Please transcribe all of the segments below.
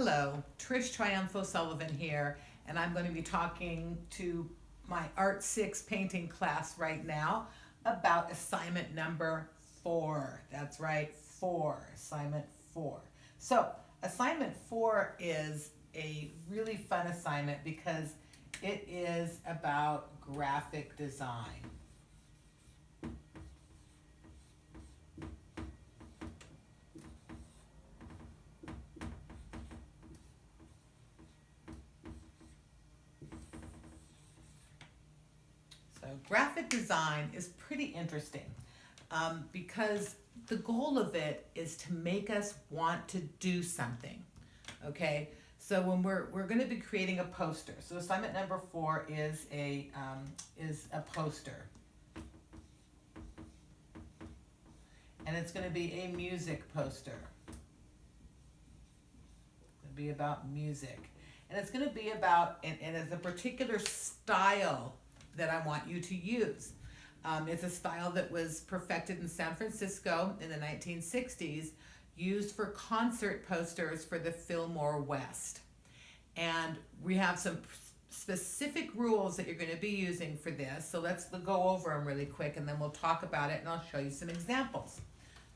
Hello, Trish Triumpho Sullivan here, and I'm going to be talking to my ART6 painting class right now about assignment number 4. That's right, 4, assignment 4. So, assignment 4 is a really fun assignment because it is about graphic design. So graphic design is pretty interesting because the goal of it is to make us want to do something. Okay, so when we're going to be creating a poster. So assignment number 4 is a poster, and it's going to be a music poster. It's going to be about music, and it's going to be about and it's a particular style that I want you to use. It's a style that was perfected in San Francisco in the 1960s, used for concert posters for the Filmore West. And we have some specific rules that you're going to be using for this. So let's go over them really quick and then we'll talk about it and I'll show you some examples.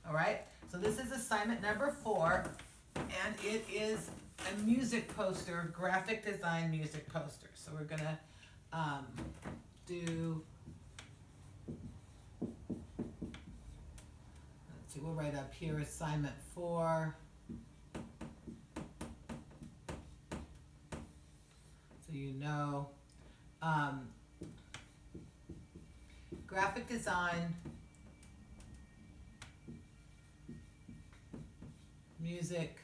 All right, so this is assignment number 4 and it is a music poster, graphic design music poster. So we're going to let's see, we'll write up here assignment 4. So you know, graphic design, music.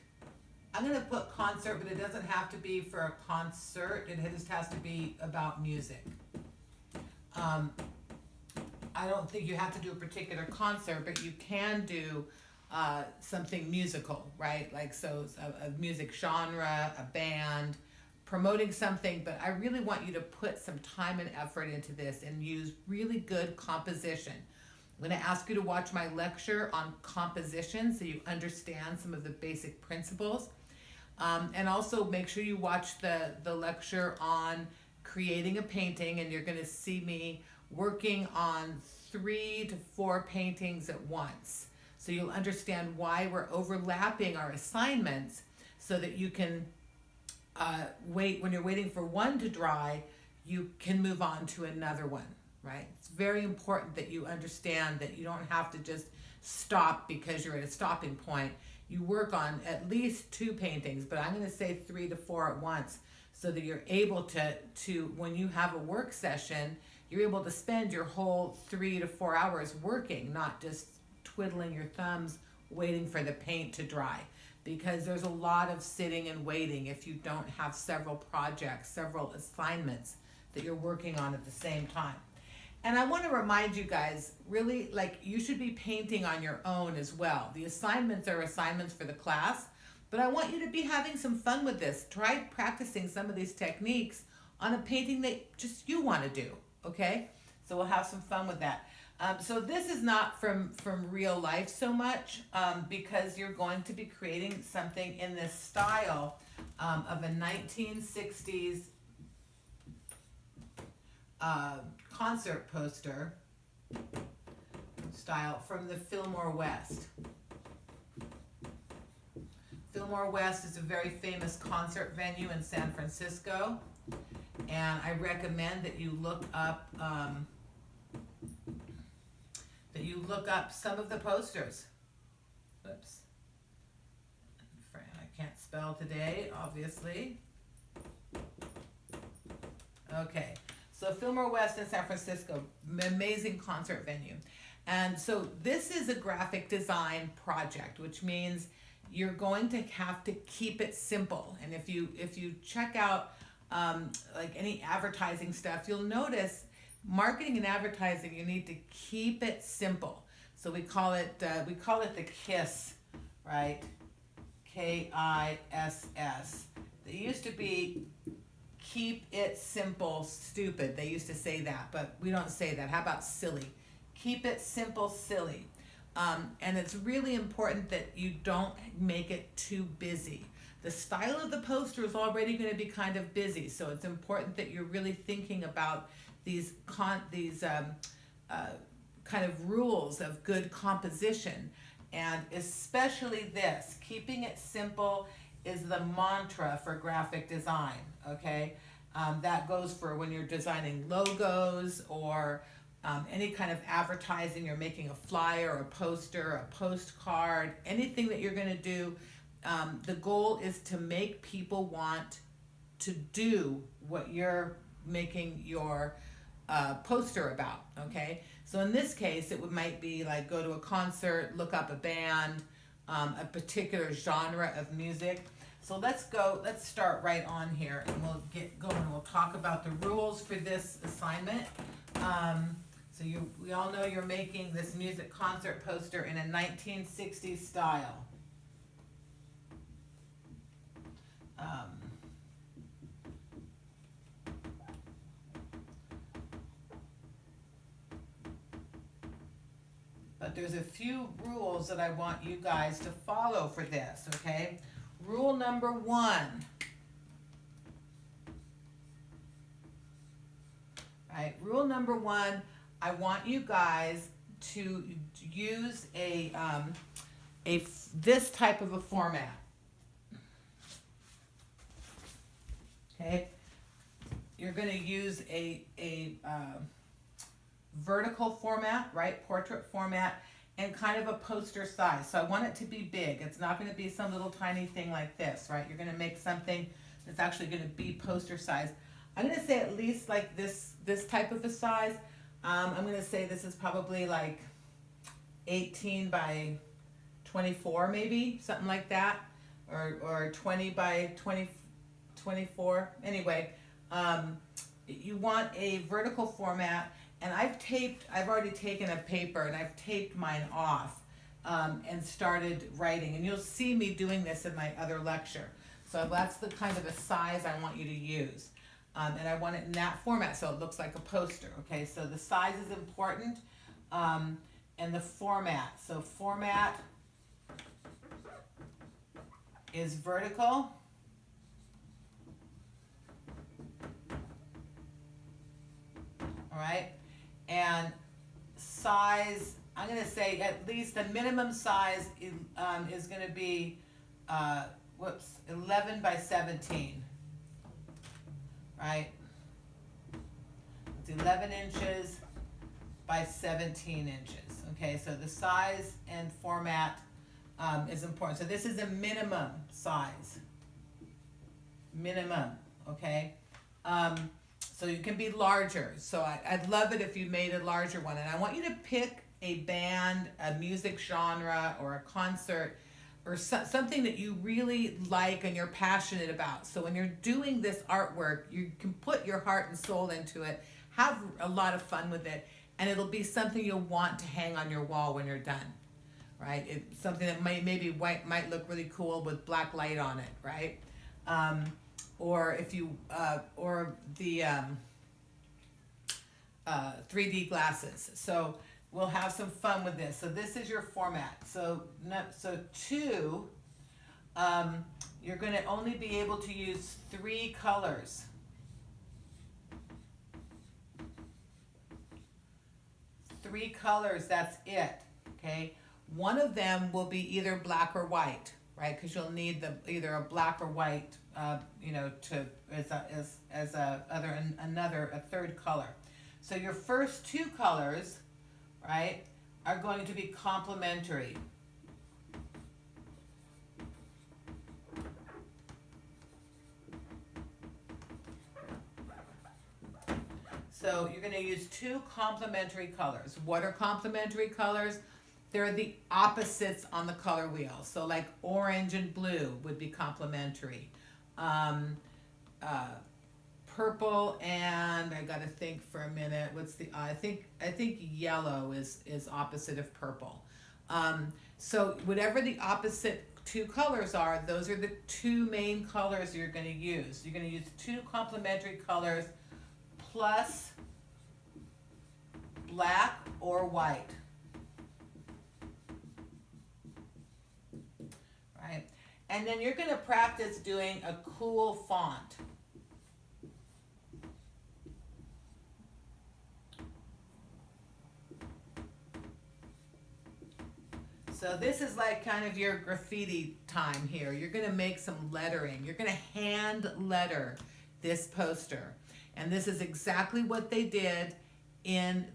I'm going to put concert, but it doesn't have to be for a concert. It just has to be about music. I don't think you have to do a particular concert, but you can do something musical, right? Like so a music genre, a band, promoting something, but I really want you to put some time and effort into this and use really good composition. I'm going to ask you to watch my lecture on composition so you understand some of the basic principles. And also make sure you watch the lecture on creating a painting, and you're going to see me working on 3 to 4 paintings at once. So you'll understand why we're overlapping our assignments so that you can when you're waiting for one to dry, you can move on to another one, right? It's very important that you understand that you don't have to just stop because you're at a stopping point. You work on at least 2 paintings, but I'm going to say 3 to 4 at once so that you're able to when you have a work session, you're able to spend your whole 3 to 4 hours working, not just twiddling your thumbs waiting for the paint to dry, because there's a lot of sitting and waiting if you don't have several projects, several assignments that you're working on at the same time. And I want to remind you guys, really, like, you should be painting on your own as well. The assignments are assignments for the class, but I want you to be having some fun with this. Try practicing some of these techniques on a painting that just you want to do, okay? So we'll have some fun with that. So this is not from real life so much because you're going to be creating something in this style of a 1960s concert poster style from the Filmore West. Filmore West is a very famous concert venue in San Francisco, and I recommend that you look up some of the posters. Oops. I can't spell today, obviously. Okay. So Filmore West in San Francisco, amazing concert venue. And so this is a graphic design project, which means you're going to have to keep it simple. And if you check out like any advertising stuff, you'll notice marketing and advertising, you need to keep it simple. So we call it the KISS, right? KISS. They used to be keep it simple, stupid. They used to say that, but we don't say that. How about silly? Keep it simple, silly. And it's really important that you don't make it too busy. The style of the poster is already going to be kind of busy, so it's important that you're really thinking about these kind of rules of good composition, and especially this, keeping it simple is the mantra for graphic design, okay? That goes for when you're designing logos or any kind of advertising, you're making a flyer, a poster, a postcard, anything that you're gonna do. The goal is to make people want to do what you're making your poster about, okay? So in this case, it might be like go to a concert, look up a band, a particular genre of music. So let's start right on here, and we'll get going. We'll talk about the rules for this assignment. We all know you're making this music concert poster in a 1960s style. But there's a few rules that I want you guys to follow for this, okay? Rule number 1. Right, rule number 1, I want you guys to use this type of a format. Okay, you're going to use a vertical format, right? Portrait format, and kind of a poster size. So I want it to be big. It's not going to be some little tiny thing like this, right? You're going to make something that's actually going to be poster size. I'm going to say at least like this type of a size. I'm going to say this is probably like 18 by 24 maybe, something like that, or 20 by 24. Anyway, you want a vertical format, and I've already taken a paper and I've taped mine off and started writing, and you'll see me doing this in my other lecture. So that's the kind of a size I want you to use. And I want it in that format so it looks like a poster, okay? So the size is important, and the format. So format is vertical. All right, and size, I'm going to say at least the minimum size is going to be 11 by 17, right? It's 11 inches by 17 inches, okay? So the size and format is important. So this is a minimum size, minimum, okay? So you can be larger. So I'd love it if you made a larger one. And I want you to pick a band, a music genre, or a concert, or something that you really like and you're passionate about. So when you're doing this artwork, you can put your heart and soul into it, have a lot of fun with it, and it'll be something you'll want to hang on your wall when you're done, right? It's something that might look really cool with black light on it, right? Or if you, or the 3D glasses. So we'll have some fun with this. So this is your format. So 2, you're going to only be able to use 3 colors. 3 colors, that's it, okay? One of them will be either black or white, right? Because you'll need either a black or white, as a third color. So your first 2 colors, right, are going to be complementary. So you're going to use 2 complementary colors. What are complementary colors? They're the opposites on the color wheel. So like orange and blue would be complementary. Purple and, I gotta think for a minute, I think yellow is opposite of purple. So whatever the opposite 2 colors are, those are the 2 main colors you're gonna use. You're gonna use 2 complementary colors plus black or white. Right? And then you're gonna practice doing a cool font. So this is like kind of your graffiti time here. You're gonna make some lettering. You're gonna hand letter this poster. And this is exactly what they did in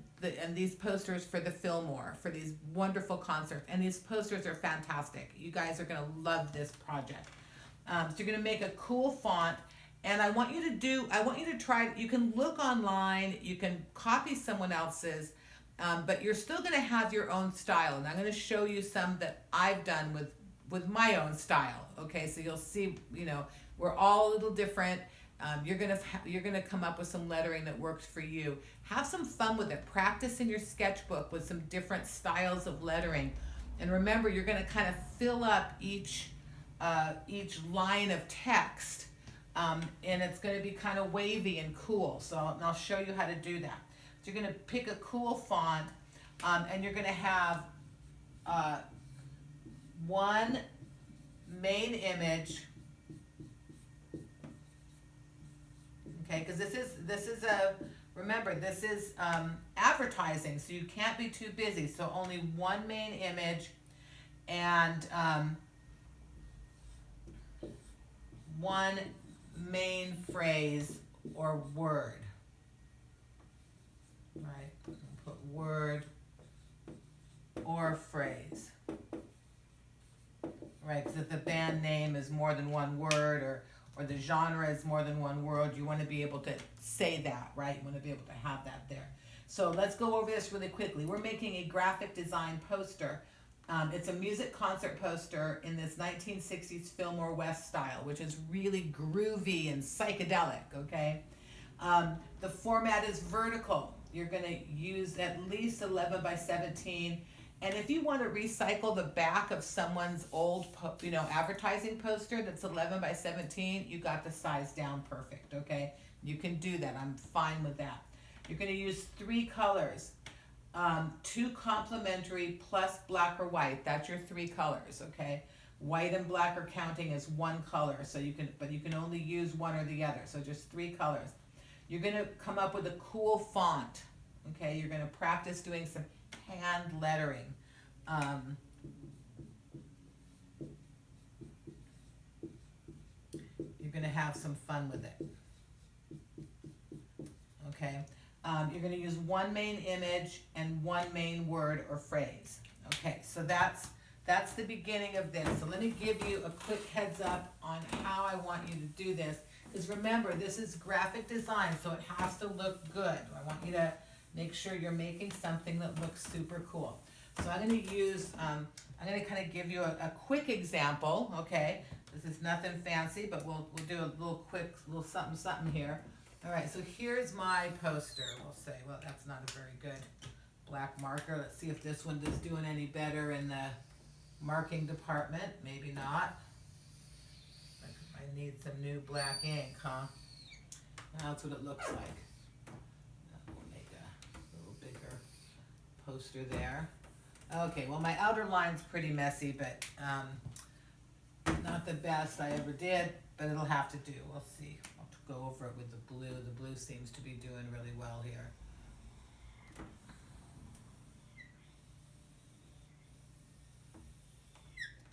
these posters for the Filmore, for these wonderful concerts. And these posters are fantastic. You guys are gonna love this project. So you're gonna make a cool font. And I want you to try, you can look online, you can copy someone else's, but you're still going to have your own style. And I'm going to show you some that I've done with my own style. Okay, so you'll see, we're all a little different. You're gonna come up with some lettering that works for you. Have some fun with it. Practice in your sketchbook with some different styles of lettering. And remember, you're going to kind of fill up each line of text, and it's going to be kind of wavy and cool. So I'll show you how to do that. So you're going to pick a cool font, and you're going to have one main image. Okay, because this is remember, this is advertising, so you can't be too busy. So only one main image and one main phrase or word. Right, put word or phrase. Right, because if the band name is more than one word, or the genre is more than one word, you want to be able to say that, right? You want to be able to have that there. So let's go over this really quickly. We're making a graphic design poster. It's a music concert poster in this 1960s Filmore West style, which is really groovy and psychedelic, okay? The format is vertical. You're going to use at least 11 by 17. And if you want to recycle the back of someone's old, advertising poster that's 11 by 17, you got the size down perfect, okay? You can do that. I'm fine with that. You're going to use 3 colors, 2 complementary plus black or white. That's your 3 colors, okay? White and black are counting as 1 color, but you can only use one or the other. So just 3 colors. You're going to come up with a cool font, okay? You're going to practice doing some hand lettering. You're going to have some fun with it. Okay. You're going to use one main image and one main word or phrase. Okay, so that's the beginning of this. So let me give you a quick heads up on how I want you to do this. Because remember, this is graphic design, so it has to look good. I want you to make sure you're making something that looks super cool. So I'm going to use, I'm going to kind of give you a quick example, okay? This is nothing fancy, but we'll do a little something here. All right, so here's my poster. We'll say, well, that's not a very good black marker. Let's see if this one is doing any better in the marking department. Maybe not. I need some new black ink, huh? That's what it looks like. We'll make a little bigger poster there. Okay, well, my outer line's pretty messy, but not the best I ever did, but it'll have to do. We'll see. I'll go over it with the blue. The blue seems to be doing really well here.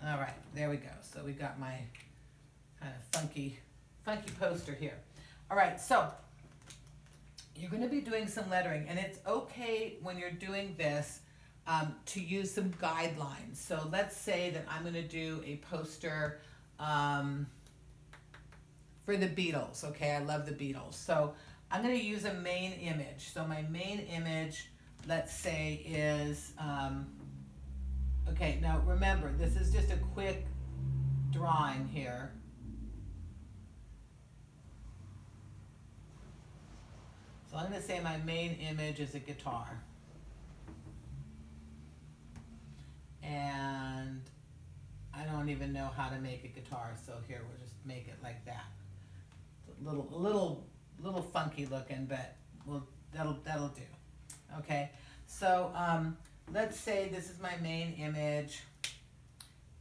All right, there we go. So we got my kind of funky poster here. All right, so you're going to be doing some lettering, and it's okay when you're doing this to use some guidelines. So let's say that I'm going to do a poster for the Beatles. Okay, I love the Beatles. So I'm going to use a main image. So my main image, let's say, is okay. Now remember, this is just a quick drawing here. So I'm going to say my main image is a guitar. And I don't even know how to make a guitar, so here we'll just make it like that. It's a little funky looking, but that'll do. Okay, so let's say this is my main image,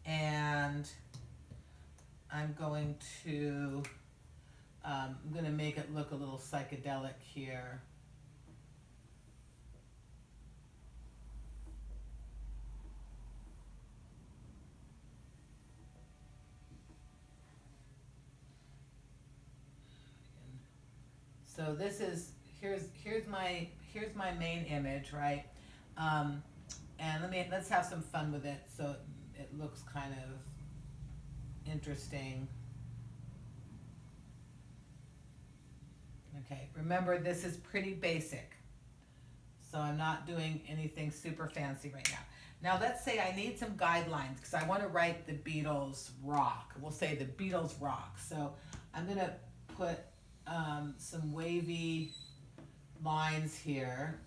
and I'm going to make it look a little psychedelic here. So this is, here's my main image, right? And let's have some fun with it so it looks kind of interesting. Okay, remember this is pretty basic, so I'm not doing anything super fancy right now. Now let's say I need some guidelines because I want to write the Beatles rock. We'll say the Beatles rock. So I'm gonna put some wavy lines here.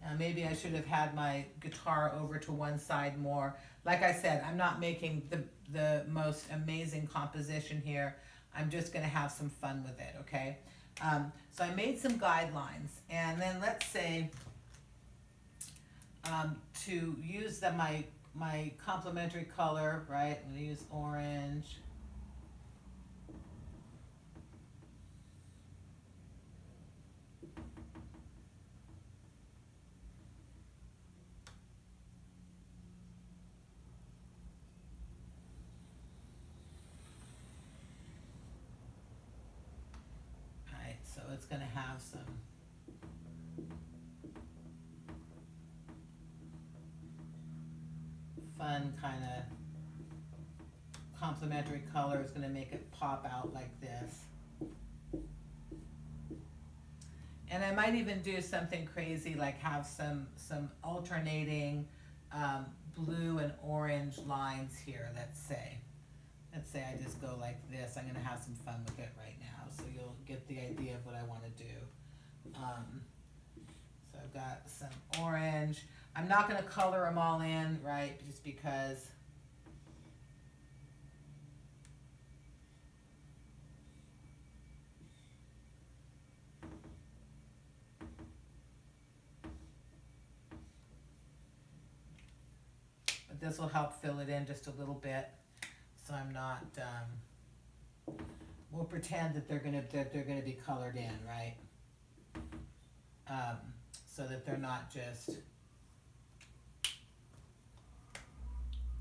Now maybe I should have had my guitar over to one side more. Like I said, I'm not making the most amazing composition here. I'm just gonna have some fun with it, okay? So I made some guidelines, and then let's say to use my complementary color, right? I'm gonna use orange. Alright, so it's gonna have some fun kind of complementary color. Is going to make it pop out like this. And I might even do something crazy like have some alternating blue and orange lines here, let's say. Let's say I just go like this. I'm going to have some fun with it right now, so you'll get the idea of what I want to do. So I've got some orange. I'm not going to color them all in, right, just because but this will help fill it in just a little bit, so I'm not we'll pretend that they're going to be colored in, right? So that they're not just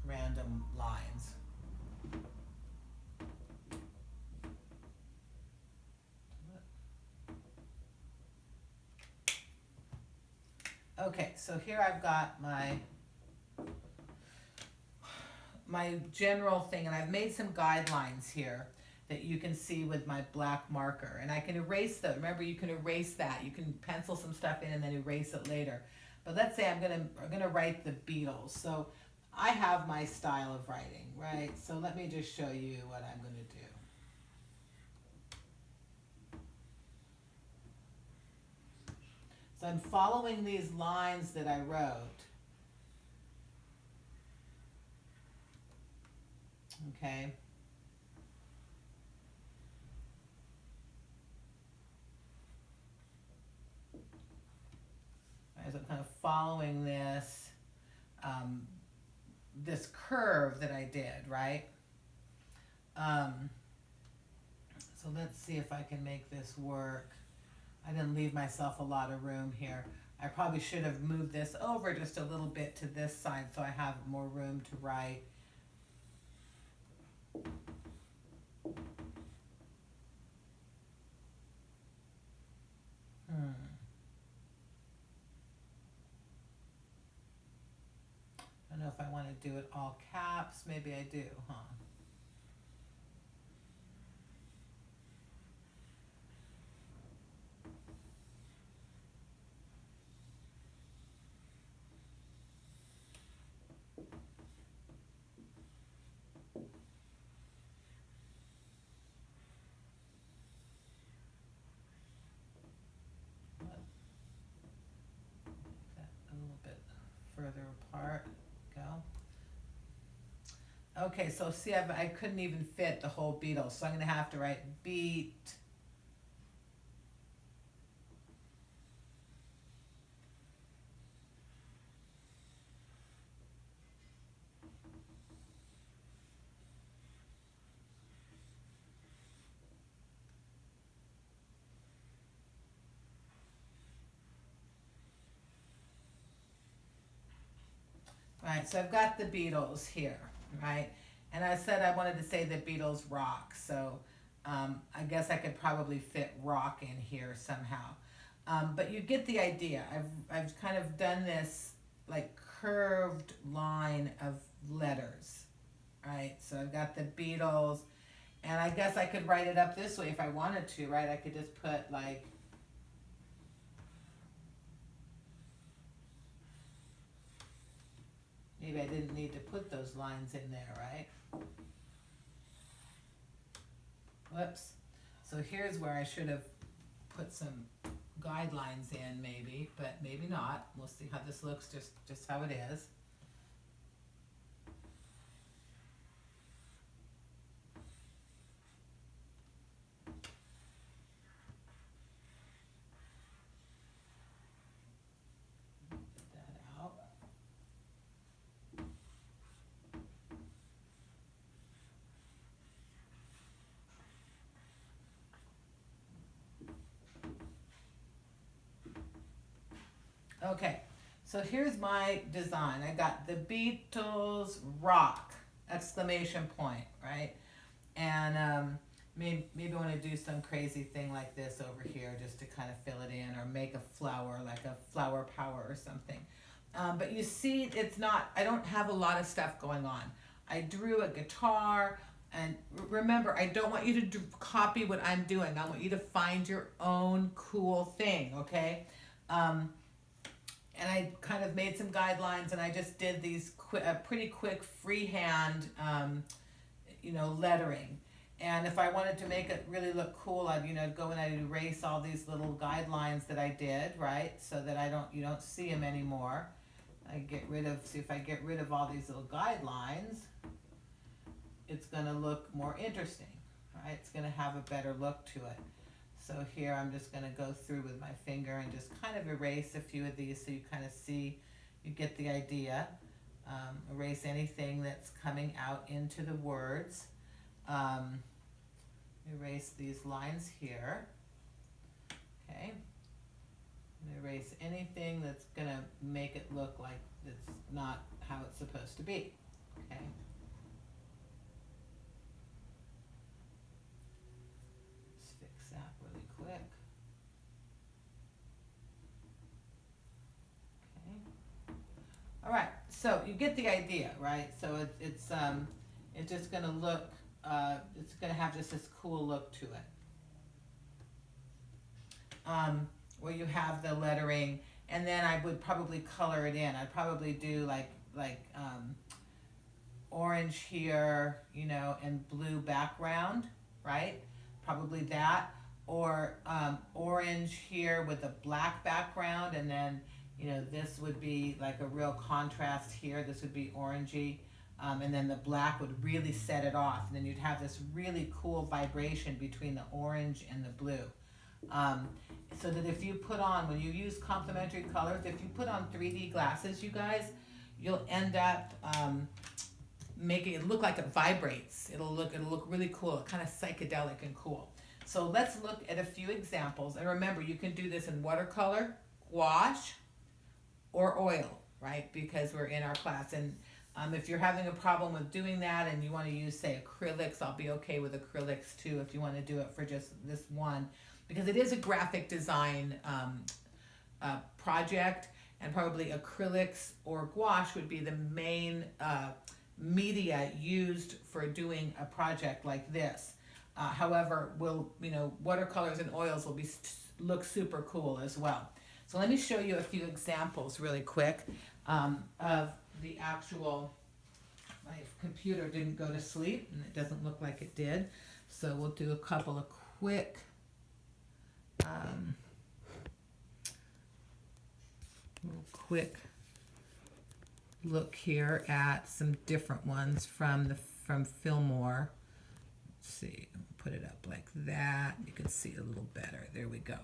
random lines. Okay, so here I've got my general thing, and I've made some guidelines here that you can see with my black marker, and I can erase them. Remember, you can erase that. You can pencil some stuff in and then erase it later. But let's say I'm gonna write the Beatles. So I have my style of writing, right? So let me just show you what I'm gonna do. So I'm following these lines that I wrote. Okay. So I'm kind of following this this curve that I did, right? So let's see if I can make this work. I didn't leave myself a lot of room here. I probably should have moved this over just a little bit to this side so I have more room to write. I don't know if I want to do it all caps. Maybe I do, huh? Further apart, go. Okay, so see, I couldn't even fit the whole Beatles, so I'm going to have to write beat. Right, so I've got the Beatles here, right? And I said I wanted to say the Beatles rock, so I guess I could probably fit rock in here somehow. But you get the idea. I've kind of done this like curved line of letters, right? So I've got the Beatles, and I guess I could write it up this way if I wanted to, right? I could just put like, maybe I didn't need to put those lines in there, right? Whoops. So here's where I should have put some guidelines in maybe, but maybe not. We'll see how this looks, just how it is. Get that out. Okay, so here's my design. I got the Beatles rock, exclamation point, right? And maybe I want to do some crazy thing like this over here just to kind of fill it in, or make a flower, like a flower power or something. But you see, it's not, I don't have a lot of stuff going on. I drew a guitar, and remember, I don't want you to copy what I'm doing. I want you to find your own cool thing, okay? And I kind of made some guidelines, and I just did these pretty quick freehand, lettering. And if I wanted to make it really look cool, I'd go and I'd erase all these little guidelines that I did, right, so that you don't see them anymore. See if I get rid of all these little guidelines, it's gonna look more interesting, right? It's gonna have a better look to it. So here I'm just going to go through with my finger and just kind of erase a few of these so you kind of see, you get the idea. Erase anything that's coming out into the words. Erase these lines here. Okay. And erase anything that's going to make it look like it's not how it's supposed to be. Okay. Quick. Okay. All right. So you get the idea, right? So it's just gonna look. It's gonna have just this cool look to it. Where you have the lettering, and then I would probably color it in. I'd probably do like orange here, and blue background, right? Probably that. Or orange here with a black background, and then this would be like a real contrast here. This would be orangey, and then the black would really set it off, and then you'd have this really cool vibration between the orange and the blue. So that if you put on, when you use complementary colors, if you put on 3D glasses, you guys, you'll end up making it look like it vibrates. It'll look really cool, kind of psychedelic and cool. So let's look at a few examples. And remember, you can do this in watercolor, gouache, or oil, right? Because we're in our class. And if you're having a problem with doing that and you want to use, say, acrylics, I'll be okay with acrylics too if you want to do it for just this one. Because it is a graphic design project, and probably acrylics or gouache would be the main media used for doing a project like this. However, watercolors and oils will look super cool as well. So let me show you a few examples really quick of the actual. My computer didn't go to sleep, and it doesn't look like it did. So we'll do a couple of quick look here at some different ones from Filmore. Let's see, put it up like that. You can see it a little better. There we go.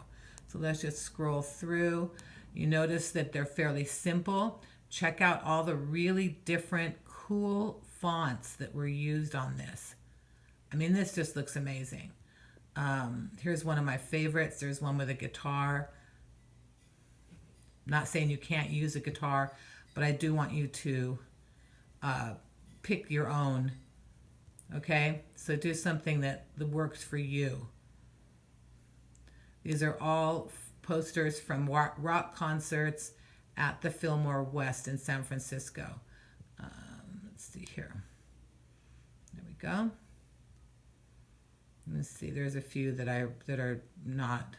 So let's just scroll through. You notice that they're fairly simple. Check out all the really different cool fonts that were used on this. I mean, this just looks amazing. Here's one of my favorites. There's one with a guitar. Not saying you can't use a guitar, but I do want you to pick your own. Okay, so do something that works for you. These are all posters from rock concerts at the Filmore West in San Francisco. Let's see here. There we go. Let's see. There's a few that are not,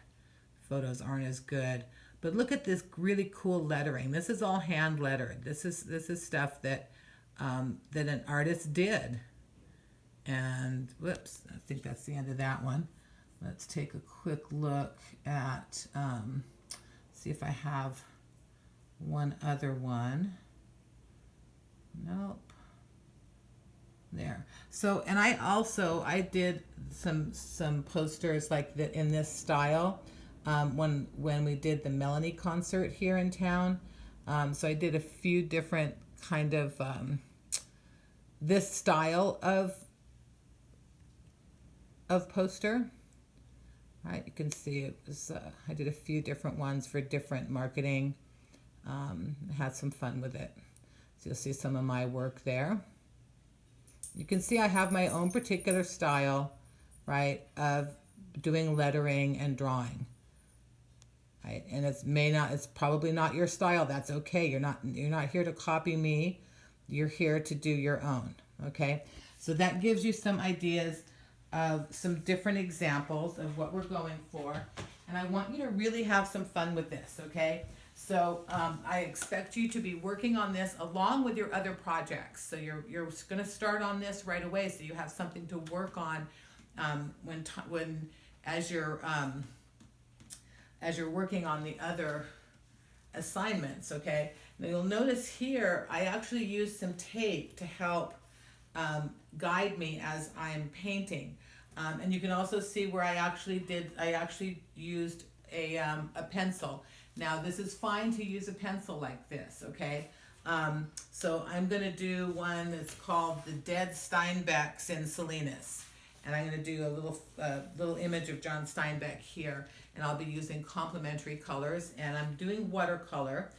photos aren't as good. But look at this really cool lettering. This is all hand lettered. This is stuff that that an artist did. And whoops, I think that's the end of that one. Let's take a quick look at, see if I have one other one. Nope. There. So, and I did some posters like that in this style when we did the Melanie concert here in town. So I did a few different kind of this style of poster. Right, you can see it was I did a few different ones for different marketing. Had some fun with it. So you'll see some of my work there. You can see I have my own particular style, right, of doing lettering and drawing. Right, and it's probably not your style. That's okay. You're not here to copy me. You're here to do your own. Okay, so that gives you some ideas of some different examples of what we're going for, and I want you to really have some fun with this, okay? So I expect you to be working on this along with your other projects. So you're going to start on this right away, so you have something to work on as you're working on the other assignments, okay? Now you'll notice here I actually used some tape to help guide me as I'm painting. And you can also see where I actually used a pencil. Now this is fine to use a pencil like this, okay? So I'm gonna do one that's called The Dead Steinbecks in Salinas. And I'm gonna do a little image of John Steinbeck here, and I'll be using complementary colors, and I'm doing watercolor.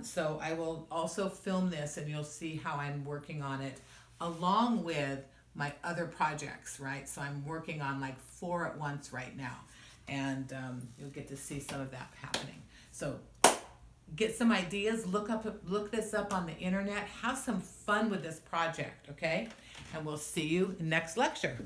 So I will also film this, and you'll see how I'm working on it along with my other projects, right? So I'm working on like 4 at once right now, and you'll get to see some of that happening. So get some ideas, look this up on the internet, have some fun with this project, okay? And we'll see you in next lecture.